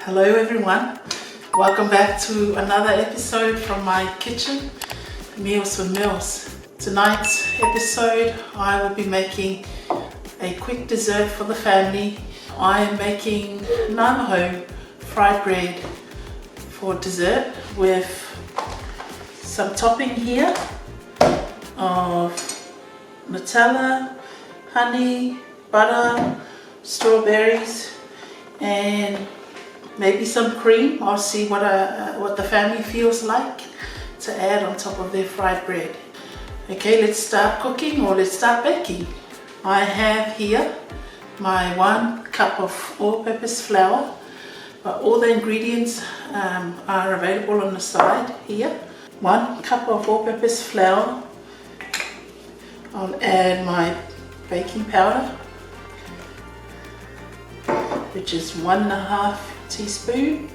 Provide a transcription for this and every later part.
Hello everyone, welcome back to another episode from my kitchen, Meals with Mills. Tonight's episode I will be making a quick dessert for the family. I am making Navajo fried bread for dessert with some topping here of Nutella, honey, butter, strawberries, and maybe some cream. I'll see what the family feels like to add on top of their fried bread. Okay, let's start cooking or let's start baking. I have here my 1 cup of all-purpose flour, but all the ingredients are available on the side here. 1 cup of all-purpose flour. I'll add my baking powder, which is 1.5 teaspoon,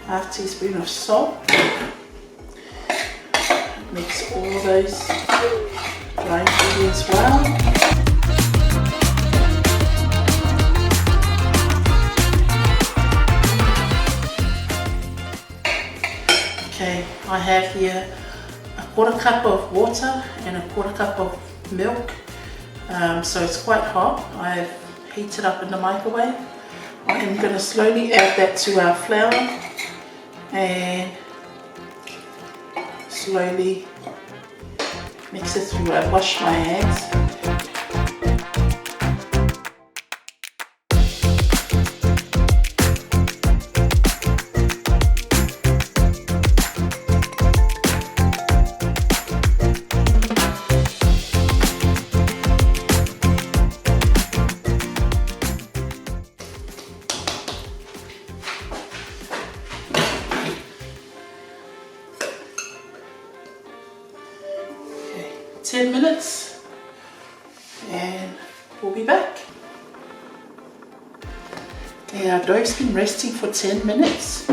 half teaspoon of salt. Mix all those dry ingredients well. Okay, I have here 1/4 cup of water and 1/4 cup of milk. So it's quite hot. I've heated up in the microwave. I am going to slowly add that to our flour and slowly mix it through. I wash my hands. Okay, 10 minutes and we'll be back. Okay, our dough's been resting for 10 minutes.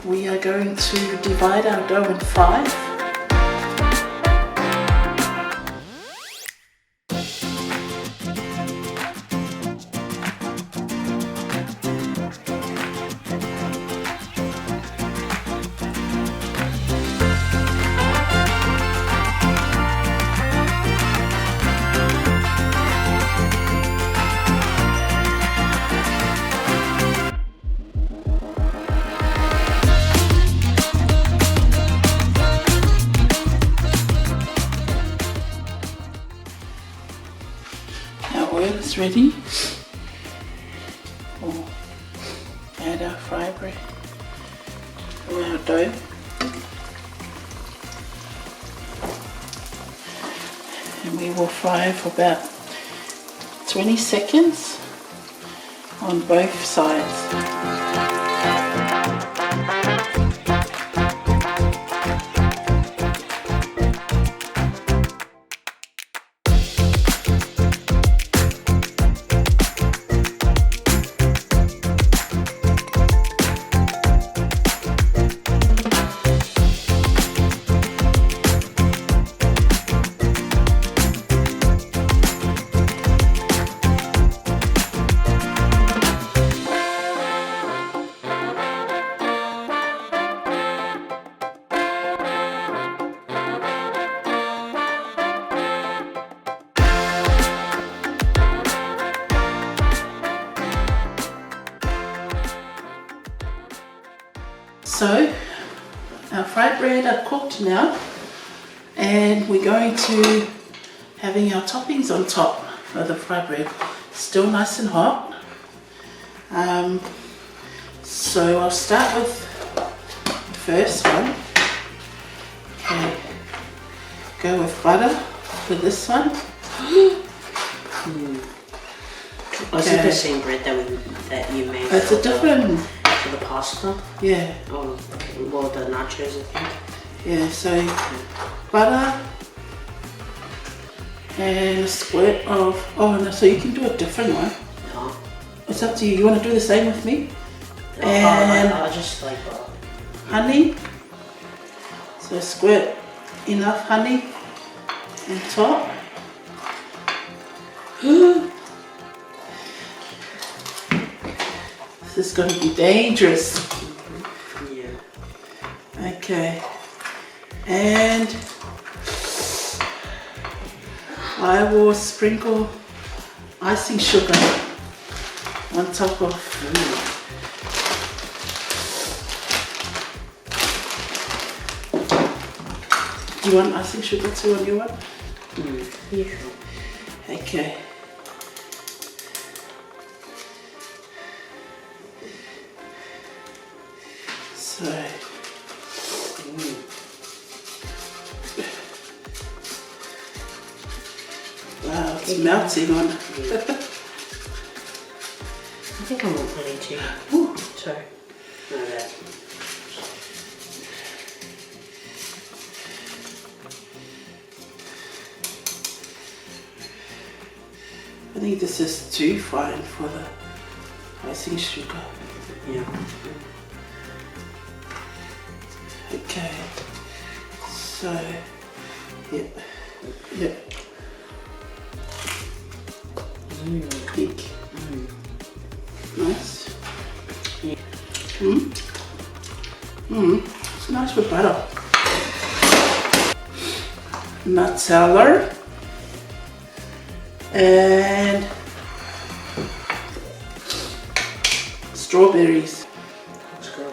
We are going to divide our dough in 5. Oil is ready. We'll add our fried bread or our dough. And we will fry for about 20 seconds on both sides. So our fried bread are cooked now, and we're going to having our toppings on top of the fried bread. Still nice and hot. So I'll start with the first one. Okay, go with butter for this one. Was it the same bread that you made? It's a different. For the pasta? Yeah. Oh, well, the nachos, I think. Yeah, so butter and a squirt of, oh no, so you can do a different one. No. It's up to you. You want to do the same with me? No, And I'll just like honey. So squirt enough honey on top. This is going to be dangerous. Yeah. Okay. And I will sprinkle icing sugar on top of. Do you want icing sugar too on your one? Yeah. Okay. So. Wow, it's melting on. I think I want honey too. Ooh. Sorry. No, that. I think this is too fine for the icing sugar. Yeah. Okay. So, yep. Pink. Nice. It's nice with butter. Nutella. And strawberries. Let's go.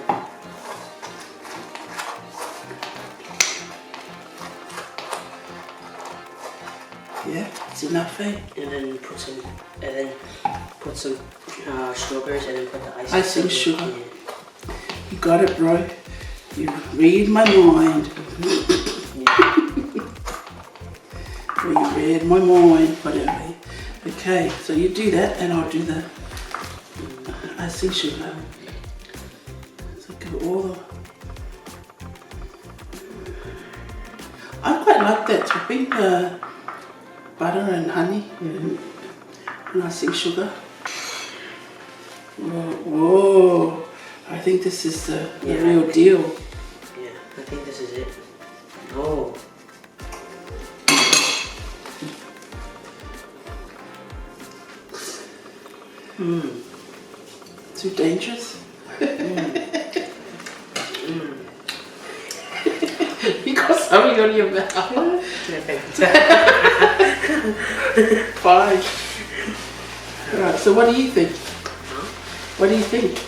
Yeah, it's enough, eh? And then put some strawberries, and then put the Icing sugar. Yeah. You got it, bro. You read my mind. You read my mind, whatever. Okay, so you do that, and I'll do the icing sugar. So give it all the. I quite like that topping, butter and honey and icing sugar. Whoa, I think this is the real deal. Yeah, I think this is it. Oh. Too dangerous? You got something on your mouth. Fine. Alright, so what do you think? What do you think?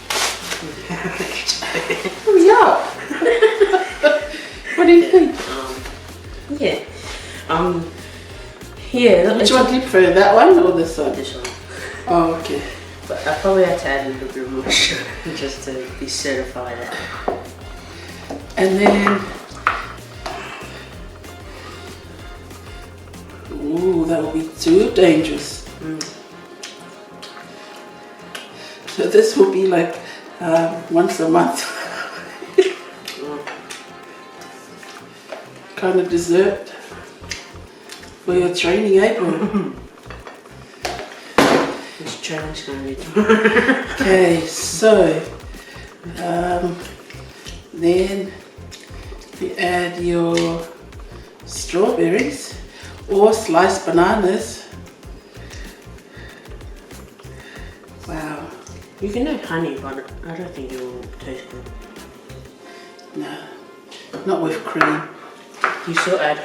Hurry up! What do you think? Yeah. Which one do you prefer, that one or this one? This one. Oh, okay. But I probably had to add a little bit more sugar just to be certified. And then, ooh, that will be too dangerous. So this will be like once a month kind of dessert for your training, eh, bro? This training's gonna be tomorrow. Okay, so then you add your strawberries or sliced bananas. Wow. You can add honey, but I don't think it will taste good. No, not with cream. You still add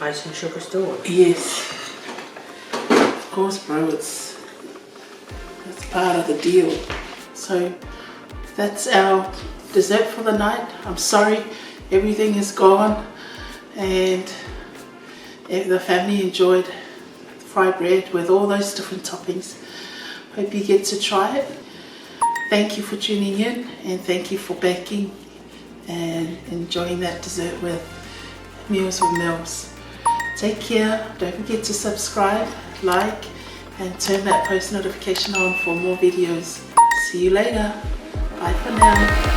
icing sugar still? Yes. Of course, bro, that's part of the deal. So that's our dessert for the night. I'm sorry everything is gone, and the family enjoyed the fried bread with all those different toppings. Hope you get to try it. Thank you for tuning in, and thank you for baking and enjoying that dessert with Meals with Mills. Take care. Don't forget to subscribe, like, and turn that post notification on for more videos. See you later. Bye for now.